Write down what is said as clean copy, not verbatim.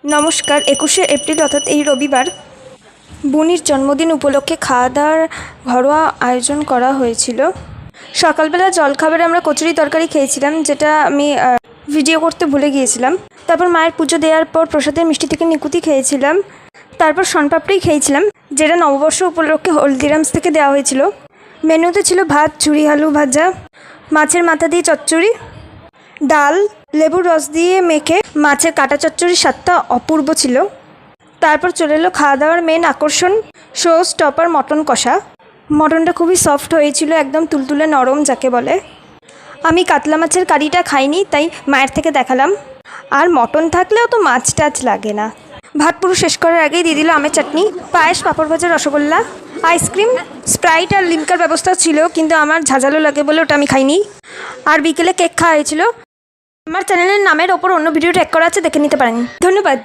নমস্কার। 21শে এপ্রিল অর্থাৎ এই রবিবার বুনির জন্মদিন উপলক্ষে খাওয়া দাওয়ার ঘরোয়া আয়োজন করা হয়েছিল। সকালবেলা জলখাবারে আমরা কচুরি তরকারি খেয়েছিলাম, যেটা আমি ভিডিও করতে ভুলে গিয়েছিলাম। তারপর মায়ের পুজো দেওয়ার পর প্রসাদের মিষ্টি থেকে নিকুতি খেয়েছিলাম। তারপর শনপাপড়ি খেয়েছিলাম, যেটা নববর্ষ উপলক্ষে হলদিরামস থেকে দেওয়া হয়েছিল। মেনুতে ছিল ভাত, ঝুরি আলু ভাজা, মাছের মাথা দিয়ে চচ্চড়ি, ডাল, লেবুর রস দিয়ে মেখে মাছের কাটা চচ্চড়ির স্বাদটা অপূর্ব ছিল। তারপর চলে এলো খাওয়া দাওয়ার মেন আকর্ষণ, শো স্টপার মটন কষা। মটনটা খুবই সফট হয়েছিল, একদম তুলতুলে নরম যাকে বলে। আমি কাতলা মাছের কারিটা খাইনি, তাই মায়ের থেকে দেখালাম। আর মটন থাকলেও তো মাছ টাছ লাগে না। ভাত পুরো শেষ করার আগেই দিয়ে দিল আমের চাটনি, পায়েস, পাঁপড় ভাজা, রসগোল্লা, আইসক্রিম, স্প্রাইট আর লিমকার ব্যবস্থা ছিল, কিন্তু আমার ঝাঁঝালো লাগে বলে ওটা আমি খাইনি। আর বিকেলে কেক খাওয়া হয়েছিল। আমার চ্যানেলের নামের ওপর অন্য ভিডিও ট্যাগ করা আছে, দেখে নিতে পারেন। ধন্যবাদ।